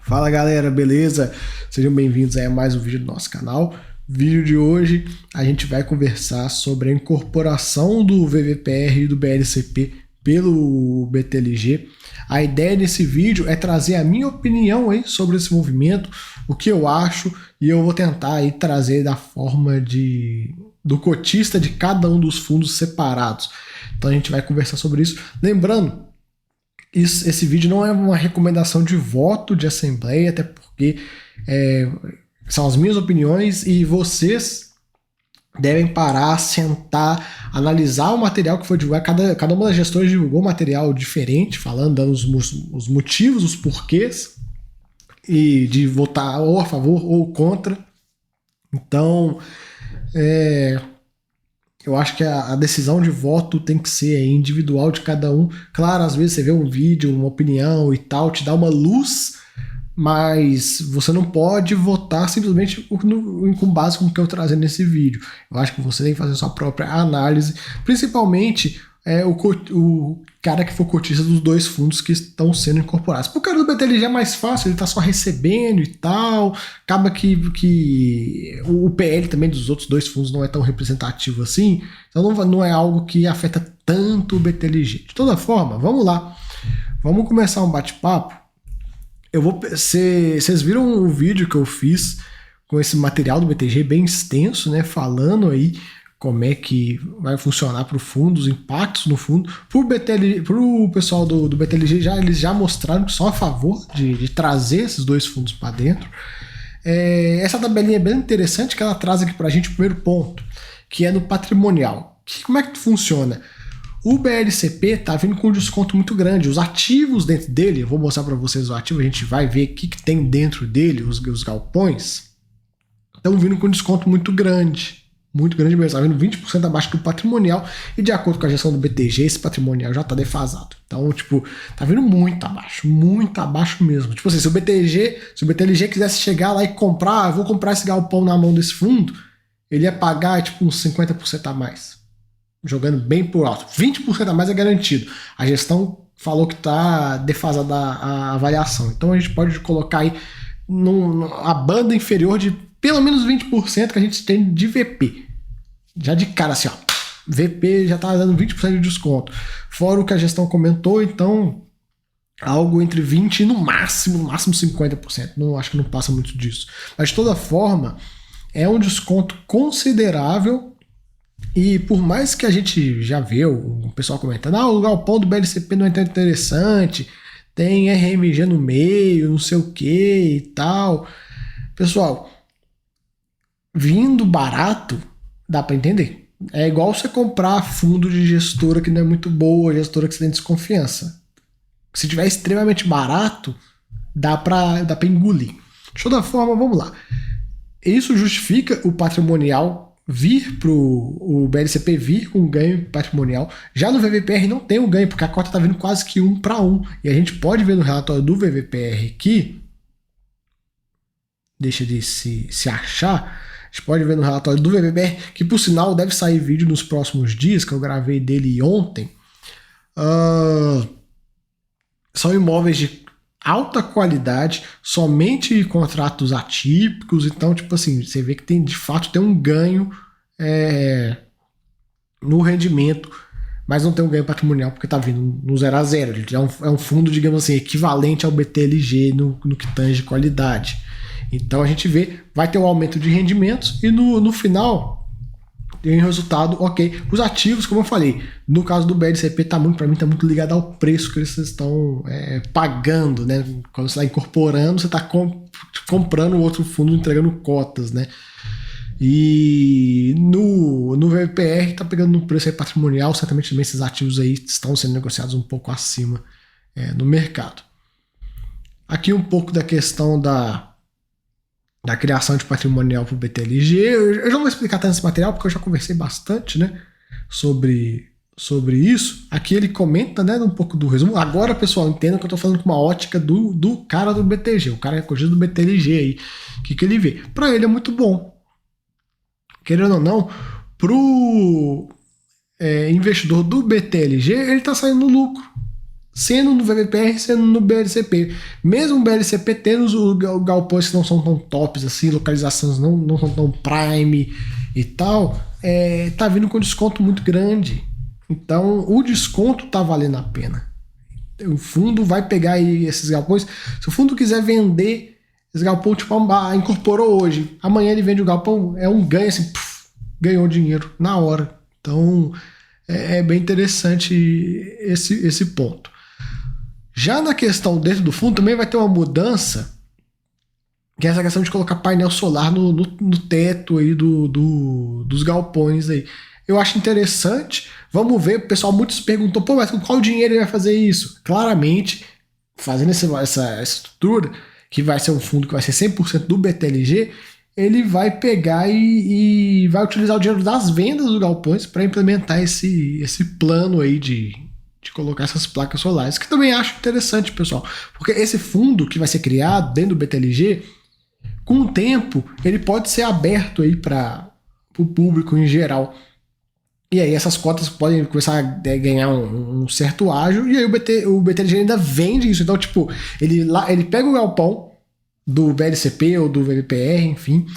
Fala galera, beleza? Sejam bem-vindos a mais um vídeo do nosso canal. Vídeo de hoje a gente vai conversar sobre a incorporação do VVPR e do BLCP pelo BTLG. A ideia desse vídeo é trazer a minha opinião aí sobre esse movimento, o que eu acho, e eu vou tentar aí trazer da forma do cotista de cada um dos fundos separados. Então a gente vai conversar sobre isso. Lembrando, esse vídeo não é uma recomendação de voto de assembleia, até porque são as minhas opiniões e vocês devem parar, sentar, analisar o material que foi divulgado. Cada uma das gestoras divulgou material diferente, dando os motivos, os porquês, e de votar ou a favor ou contra. Então, eu acho que a decisão de voto tem que ser individual de cada um. Claro, às vezes você vê um vídeo, uma opinião e tal, te dá uma luz, mas você não pode votar simplesmente com base no que eu trazer nesse vídeo. Eu acho que você tem que fazer sua própria análise, principalmente o cara que for cotista dos dois fundos que estão sendo incorporados. Para o cara do BTLG é mais fácil, ele está só recebendo e tal, acaba que o PL também dos outros dois fundos não é tão representativo assim, então não é algo que afeta tanto o BTLG. De toda forma, vamos lá, vamos começar um bate-papo. Vocês viram o vídeo que eu fiz com esse material do BTG bem extenso, né, falando aí como é que vai funcionar para o fundo, os impactos no fundo. Para o pessoal do BTLG, eles já mostraram que são a favor de trazer esses dois fundos para dentro. Essa tabelinha é bem interessante, que ela traz aqui para a gente o primeiro ponto, que é no patrimonial. Como é que funciona? O BLCP está vindo com um desconto muito grande. Os ativos dentro dele, eu vou mostrar para vocês o ativo, a gente vai ver o que tem dentro dele, os galpões, estão vindo com um desconto muito grande. Muito grande mesmo, está vindo 20% abaixo do patrimonial, e de acordo com a gestão do BTG, esse patrimonial já está defasado. Então, tá vindo muito abaixo mesmo. Tipo assim, se o BTLG quisesse chegar lá e comprar, vou comprar esse galpão na mão desse fundo, ele ia pagar uns 50% a mais. Jogando bem por alto. 20% a mais é garantido. A gestão falou que está defasada a avaliação. Então a gente pode colocar aí a banda inferior de pelo menos 20% que a gente tem de VP. Já de cara assim, ó. VP já está dando 20% de desconto. Fora o que a gestão comentou, então algo entre 20% e no máximo 50%. Não, acho que não passa muito disso. Mas de toda forma, é um desconto considerável. E por mais que a gente já vê o pessoal comentando, o galpão do BLCP não é tão interessante, tem RMG no meio, não sei o que e tal. Pessoal, vindo barato, dá para entender. É igual você comprar fundo de gestora que não é muito boa, gestora que você tem desconfiança. Se tiver extremamente barato, dá para engolir. De toda forma, vamos lá. Isso justifica o patrimonial vir o BLCP vir com ganho patrimonial. Já no VVPR não tem o ganho, porque a cota está vindo quase que 1 para 1. E a gente pode ver no relatório do VVPR aqui, deixa de se achar, a gente pode ver no relatório do VVPR, que por sinal deve sair vídeo nos próximos dias, que eu gravei dele ontem. São imóveis de alta qualidade, somente contratos atípicos, então, tipo assim, você vê que de fato tem um ganho no rendimento, mas não tem um ganho patrimonial porque tá vindo no 0 a 0. Ele é um fundo, digamos assim, equivalente ao BTLG no que tange qualidade. Então a gente vê, vai ter um aumento de rendimentos e no final tem um resultado ok. Os ativos, como eu falei, no caso do BLCP, para mim tá muito ligado ao preço que eles estão pagando, né? Quando você está incorporando, você está comprando o outro fundo, entregando cotas, né? E no VPR está pegando no preço aí patrimonial, certamente também esses ativos aí estão sendo negociados um pouco acima no mercado. Aqui um pouco da questão da criação de patrimonial para o BTLG. Eu já não vou explicar tanto esse material, porque eu já conversei bastante, né, sobre isso. Aqui ele comenta, né, um pouco do resumo. Agora, pessoal, entenda que eu estou falando com uma ótica do cara do BTG, o cara cotista do BTLG aí. O que ele vê? Para ele é muito bom. Querendo ou não, pro investidor do BTLG, ele está saindo no lucro. sendo no VPR, sendo no BLCP. Mesmo o BLCP tendo os galpões que não são tão tops, assim, localizações não são tão prime e tal, tá vindo com desconto muito grande. Então o desconto tá valendo a pena. O fundo vai pegar aí esses galpões. Se o fundo quiser vender esse galpão, tipo, incorporou hoje, amanhã ele vende o galpão, é um ganho assim, ganhou dinheiro na hora. Então é bem interessante esse ponto. Já na questão dentro do fundo também vai ter uma mudança, que é essa questão de colocar painel solar no teto aí dos galpões aí. Eu acho interessante. Vamos ver, o pessoal muitos perguntou, pô, mas com qual dinheiro ele vai fazer isso? Claramente, fazendo essa estrutura, que vai ser um fundo que vai ser 100% do BTLG, ele vai pegar e vai utilizar o dinheiro das vendas dos galpões para implementar esse plano aí de colocar essas placas solares, que também acho interessante, pessoal, porque esse fundo que vai ser criado dentro do BTLG, com o tempo, ele pode ser aberto aí para o público em geral. E aí essas cotas podem começar a ganhar um certo ágio, e aí o BTLG ainda vende isso. Então, tipo, ele pega o galpão do BLCP ou do VPR, enfim,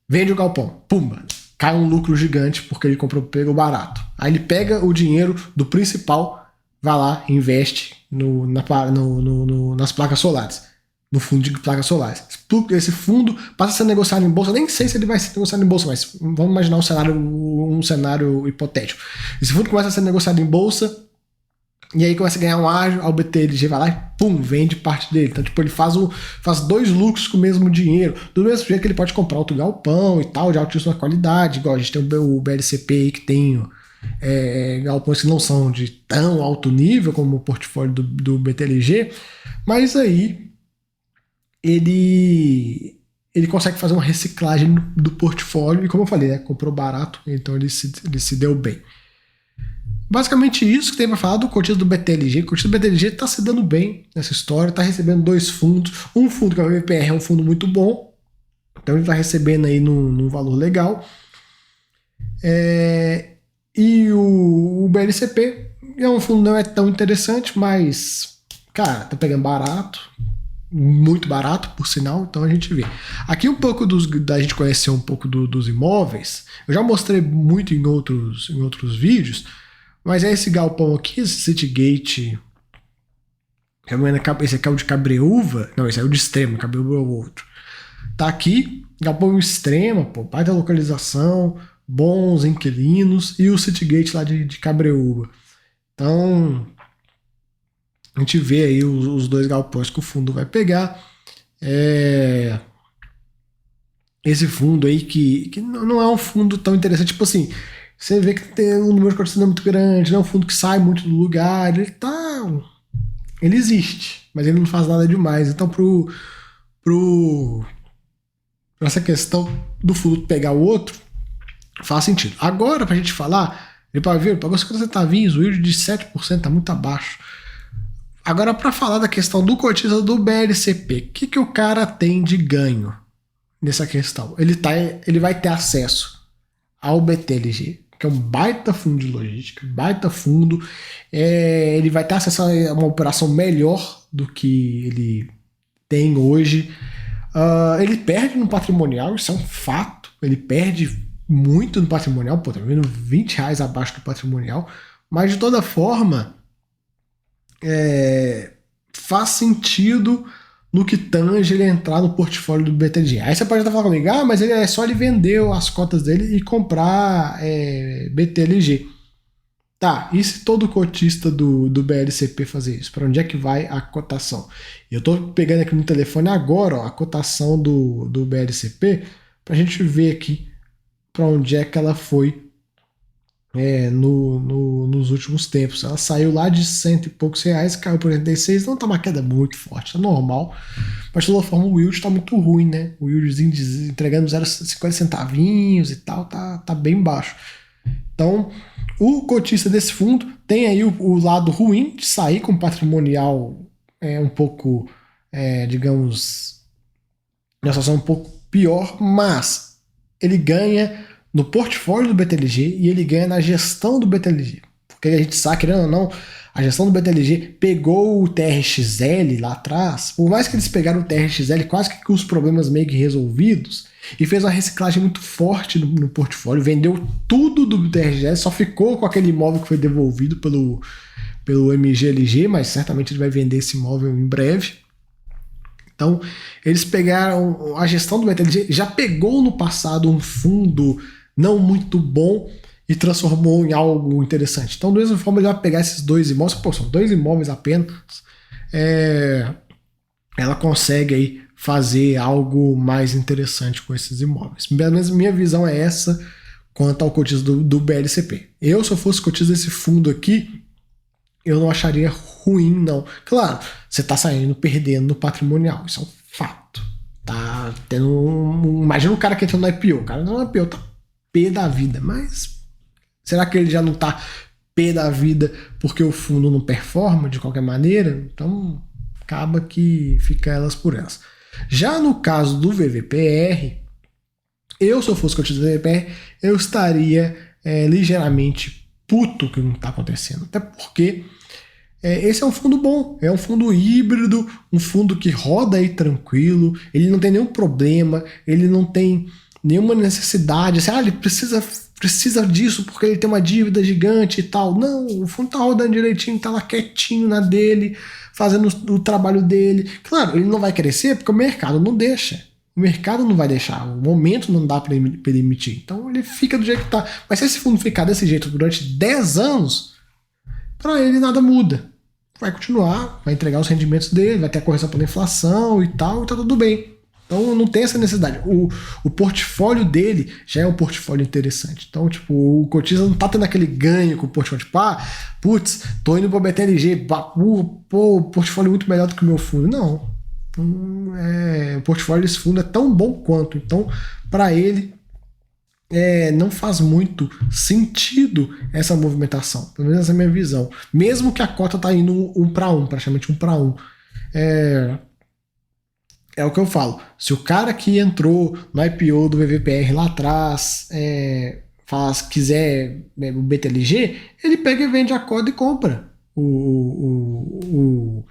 vende o galpão, pumba, cai um lucro gigante porque ele pegou barato. Aí ele pega o dinheiro do principal, vai lá, investe nas placas solares, no fundo de placas solares. Esse fundo passa a ser negociado em bolsa, nem sei se ele vai ser negociado em bolsa, mas vamos imaginar um cenário hipotético. Esse fundo começa a ser negociado em bolsa, e aí começa a ganhar um ágio, o BTLG vai lá e pum, vende parte dele. Então, tipo, ele faz 2 lucros com o mesmo dinheiro. Do mesmo jeito que ele pode comprar outro galpão e tal, de altíssima qualidade, igual a gente tem o BLCP aí que tem galpões que não são de tão alto nível como o portfólio do BTLG, mas aí ele consegue fazer uma reciclagem do portfólio, e como eu falei, né, comprou barato, então ele se deu bem. Basicamente isso que tem para falar do cotista do BTLG. O cotista do BTLG está se dando bem nessa história, está recebendo 2 fundos. Um fundo que é o VPR, é um fundo muito bom, então ele está recebendo aí num valor legal. E o BLCP é um fundo não é tão interessante, mas, cara, tá pegando barato, muito barato, por sinal, então a gente vê. Aqui um pouco da gente conhecer um pouco dos imóveis, eu já mostrei muito em outros vídeos, mas é esse galpão aqui, esse Citygate, esse aqui é o de Cabreúva, não, esse é o de Extrema, Cabreúva é o outro. Tá aqui, galpão Extrema, pô, pai da localização, bons inquilinos, e o Citygate lá de Cabreúva. Então, a gente vê aí os 2 galpões que o fundo vai pegar. Esse fundo aí que não é um fundo tão interessante, tipo assim, você vê que tem um número de cotistas muito grande, não é um fundo que sai muito do lugar, ele existe, mas ele não faz nada demais. Então, pra essa questão do fundo pegar o outro, faz sentido. Agora, pra gente falar, ele pagou 50 centavinhos, o yield de 7% tá muito abaixo. Agora, para falar da questão do cotista do BLCP, o que o cara tem de ganho nessa questão? Ele vai ter acesso ao BTLG, que é um baita fundo de logística, baita fundo. Ele vai ter acesso a uma operação melhor do que ele tem hoje. Ele perde no patrimonial, isso é um fato. Ele perde muito no patrimonial, pô, tá vendo R$20 abaixo do patrimonial, mas de toda forma faz sentido no que tange ele entrar no portfólio do BTG. Aí você pode estar falando comigo, mas é só ele vender as cotas dele e comprar BTLG. Tá, e se todo cotista do BLCP fazer isso? Para onde é que vai a cotação? Eu estou pegando aqui no telefone agora, ó, a cotação do BLCP, para a gente ver aqui para onde é que ela foi nos últimos tempos. Ela saiu lá de cento e poucos reais, caiu por 86, não tá uma queda muito forte, é normal, mas de toda forma o yield tá muito ruim, né? O yieldzinho entregando 0,50 centavinhos e tal, tá bem baixo. Então, o cotista desse fundo tem aí o lado ruim de sair com patrimonial um pouco, digamos, uma situação um pouco pior, mas ele ganha no portfólio do BTLG e ele ganha na gestão do BTLG. Porque a gente sabe, querendo ou não, a gestão do BTLG pegou o TRXL lá atrás, por mais que eles pegaram o TRXL quase que com os problemas meio que resolvidos, e fez uma reciclagem muito forte no portfólio, vendeu tudo do TRXL, só ficou com aquele imóvel que foi devolvido pelo MGLG, mas certamente ele vai vender esse imóvel em breve. Então, eles pegaram a gestão do BTLG, já pegou no passado um fundo não muito bom e transformou em algo interessante. Então, da mesma forma, ele vai pegar esses dois imóveis, pô, são 2 imóveis apenas, ela consegue aí fazer algo mais interessante com esses imóveis. Pelo menos minha visão é essa quanto ao cotismo do BLCP. Eu, se eu fosse cotista desse fundo aqui, eu não acharia ruim, não. Claro, você está saindo perdendo no patrimonial, isso é um fato. Tá tendo imagina o cara que entrou no IPO. O cara entrou no IPO, tá pé da vida, mas será que ele já não tá pé da vida porque o fundo não performa de qualquer maneira? Então, acaba que fica elas por elas. Já no caso do VVPR, se eu fosse cotista do VVPR, eu estaria ligeiramente puto que não está acontecendo. Até porque esse é um fundo bom, é um fundo híbrido, um fundo que roda aí tranquilo, ele não tem nenhum problema, ele não tem nenhuma necessidade, assim, ele precisa disso porque ele tem uma dívida gigante e tal. Não, o fundo tá rodando direitinho, tá lá quietinho na dele, fazendo o trabalho dele. Claro, ele não vai crescer porque o mercado não deixa. O mercado não vai deixar, o momento não dá para ele emitir. Então ele fica do jeito que tá. Mas se esse fundo ficar desse jeito durante 10 anos, para ele nada muda. Vai continuar, vai entregar os rendimentos dele, vai ter a correção pela inflação e tal, e tá tudo bem. Então não tem essa necessidade. O portfólio dele já é um portfólio interessante. Então, tipo, o cotista não tá tendo aquele ganho com o portfólio. Tipo, putz, tô indo pro BTLG, pô, o portfólio é muito melhor do que o meu fundo. Não. O portfólio desse fundo é tão bom quanto. Então, para ele, não faz muito sentido essa movimentação. Pelo menos essa é a minha visão. Mesmo que a cota tá indo 1 para 1, praticamente 1 para 1. É o que eu falo. Se o cara que entrou no IPO do VVPR lá atrás quiser o BTLG, ele pega e vende a cota e compra o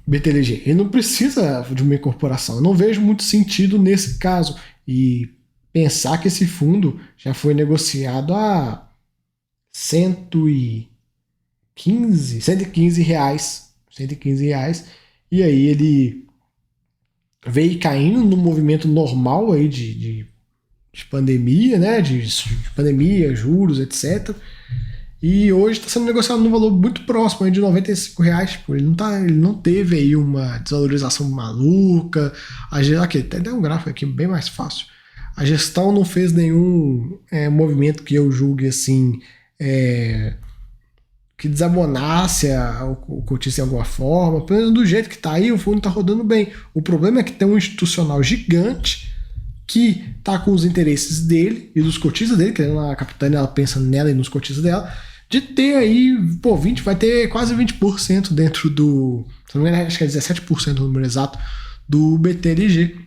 BTLG. Ele não precisa de uma incorporação. Eu não vejo muito sentido nesse caso. E pensar que esse fundo já foi negociado a 115 reais. 115 reais. E aí ele veio caindo no movimento normal aí de pandemia, né? De pandemia, juros, etc. E hoje está sendo negociado num valor muito próximo aí de 95 reais. Tipo, ele não teve aí uma desvalorização maluca. Aqui, até tem um gráfico aqui bem mais fácil. A gestão não fez nenhum movimento que eu julgue assim que desabonasse o cotista em alguma forma. Pelo menos do jeito que está aí, o fundo está rodando bem. O problema é que tem um institucional gigante que está com os interesses dele e dos cotistas dele, que a Capitânia ela pensa nela e nos cotistas dela, de ter aí, vai ter quase 20% dentro do, se não me engano, acho que é 17% o número exato, do BTLG.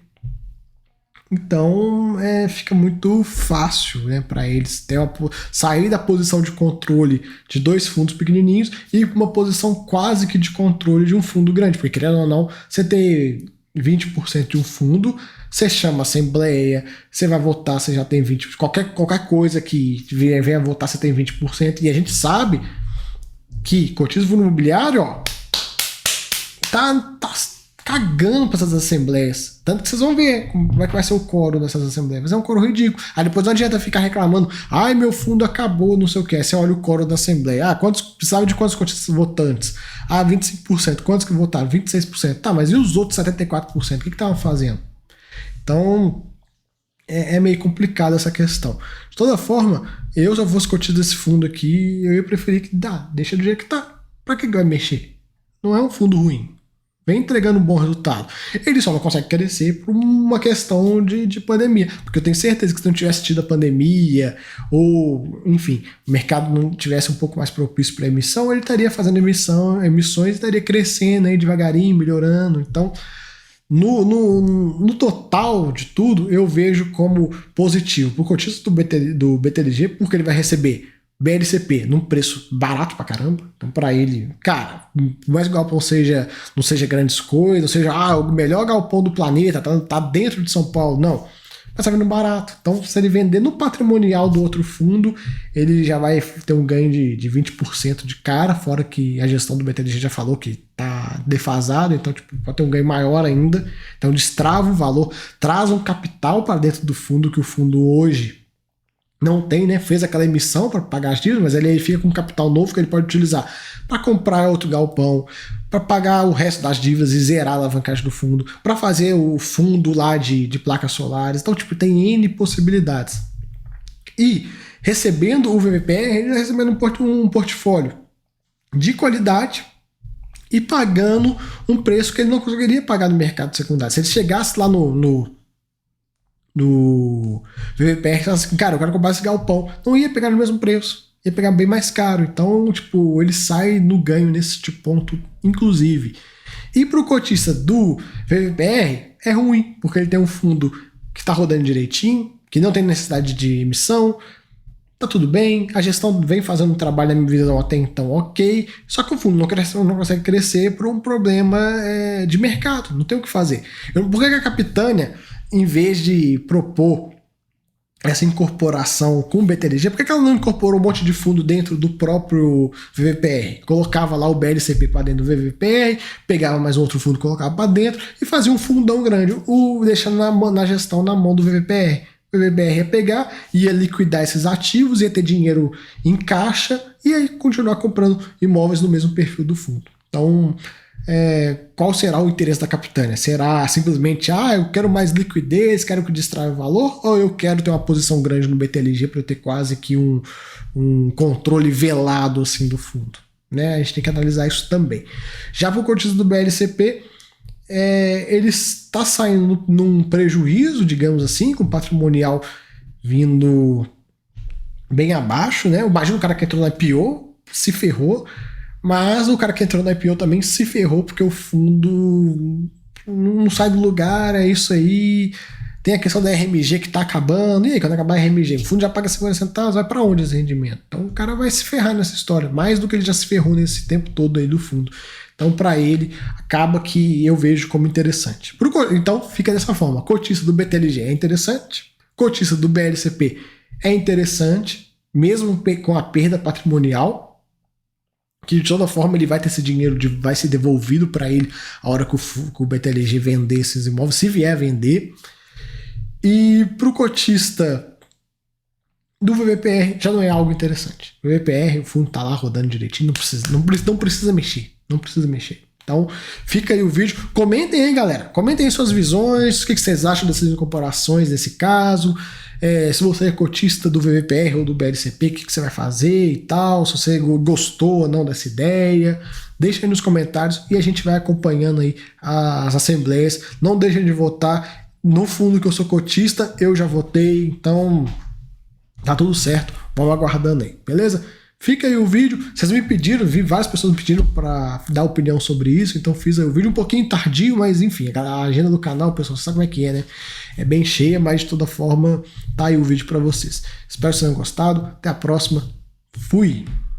Então fica muito fácil, né, para eles sair da posição de controle de 2 fundos pequenininhos e ir para uma posição quase que de controle de um fundo grande, porque querendo ou não, você ter 20% de um fundo, você chama a assembleia, você vai votar, você já tem 20%, qualquer coisa que venha votar, você tem 20%, e a gente sabe que cotismo fundo imobiliário, tá cagando para essas assembleias. Tanto que vocês vão ver como é que vai ser o quórum dessas assembleias. Mas é um quórum ridículo. Aí depois não adianta ficar reclamando, meu fundo acabou, não sei o que. Aí você olha o quórum da assembleia. Precisava de quantos cotistas votantes? 25%. Quantos que votaram? 26%. Tá, mas e os outros 74%? O que estavam fazendo? Então, é meio complicado essa questão. De toda forma, se eu fosse cotista desse fundo aqui, eu ia preferir que deixa do jeito que tá. Pra que vai mexer? Não é um fundo ruim. Vem entregando um bom resultado. Ele só não consegue crescer por uma questão de pandemia. Porque eu tenho certeza que se não tivesse tido a pandemia, ou, enfim, o mercado não tivesse um pouco mais propício para emissão, ele estaria fazendo emissões e estaria crescendo aí devagarinho, melhorando. Então, no total de tudo, eu vejo como positivo para o cotista do BTLG, porque ele vai receber BLCP num preço barato pra caramba. Então, pra ele, cara, por mais que o galpão não seja grandes coisas, não seja o melhor galpão do planeta, tá dentro de São Paulo, não. Mas tá vindo barato. Então, se ele vender no patrimonial do outro fundo, ele já vai ter um ganho de 20% de cara, fora que a gestão do BTG já falou que tá defasado, então tipo, pode ter um ganho maior ainda. Então, destrava o valor, traz um capital para dentro do fundo, que o fundo hoje não tem, né? Fez aquela emissão para pagar as dívidas, mas ele aí fica com um capital novo que ele pode utilizar para comprar outro galpão, para pagar o resto das dívidas e zerar a alavancagem do fundo, para fazer o fundo lá de placas solares. Então, tipo, tem N possibilidades. E recebendo o VVPR, ele está recebendo um portfólio de qualidade e pagando um preço que ele não conseguiria pagar no mercado secundário. Se ele chegasse lá no VVPR, assim, cara, eu quero comprar esse galpão, não ia pegar no mesmo preço, ia pegar bem mais caro. Então, tipo, ele sai no ganho nesse tipo ponto, inclusive. E para o cotista do VVPR é ruim, porque ele tem um fundo que está rodando direitinho, que não tem necessidade de emissão, tá tudo bem, a gestão vem fazendo um trabalho na minha visão até então ok, só que o fundo não consegue crescer por um problema de mercado, não tem o que fazer. Por que a Capitânia, em vez de propor essa incorporação com o BTG, por que ela não incorporou um monte de fundo dentro do próprio VVPR? Colocava lá o BLCP para dentro do VVPR, pegava mais um outro fundo, colocava para dentro e fazia um fundão grande, deixando na gestão na mão do VVPR. O VVPR ia pegar, ia liquidar esses ativos, ia ter dinheiro em caixa e aí continuar comprando imóveis no mesmo perfil do fundo. Então, qual será o interesse da Capitânia? Será simplesmente, eu quero mais liquidez, quero que distraia o valor, ou eu quero ter uma posição grande no BTLG para eu ter quase que um controle velado assim do fundo? Né? A gente tem que analisar isso também. Já para o cotista do BLCP, ele está saindo num prejuízo, digamos assim, com o patrimonial vindo bem abaixo, né? Imagina o cara que entrou na IPO, se ferrou, mas o cara que entrou na IPO também se ferrou porque o fundo não sai do lugar, é isso aí. Tem a questão da RMG que tá acabando, e aí, quando acabar a RMG, o fundo já paga 50 centavos, vai para onde esse rendimento? Então o cara vai se ferrar nessa história, mais do que ele já se ferrou nesse tempo todo aí do fundo. Então, para ele, acaba que eu vejo como interessante. Então, fica dessa forma. Cotista do BTLG é interessante. Cotista do BLCP é interessante, mesmo com a perda patrimonial, que de toda forma ele vai ter esse dinheiro, vai ser devolvido para ele a hora que o BTLG vender esses imóveis, se vier a vender. E para o cotista do VVPR já não é algo interessante. O VVPR, o fundo está lá rodando direitinho, não precisa mexer. Não precisa mexer. Então, fica aí o vídeo. Comentem aí, galera. Comentem aí suas visões, o que vocês acham dessas incorporações nesse caso. Se você é cotista do VVPR ou do BLCP, o que você vai fazer e tal. Se você gostou ou não dessa ideia. Deixa aí nos comentários e a gente vai acompanhando aí as assembleias. Não deixem de votar no fundo que eu sou cotista. Eu já votei, então tá tudo certo. Vamos aguardando aí, beleza? Fica aí o vídeo, vocês me pediram, vi várias pessoas me pedindo para dar opinião sobre isso, então fiz aí o vídeo um pouquinho tardio, mas enfim, a agenda do canal, pessoal, sabe como é que é, né? É bem cheia, mas de toda forma, tá aí o vídeo para vocês. Espero que vocês tenham gostado, até a próxima, fui!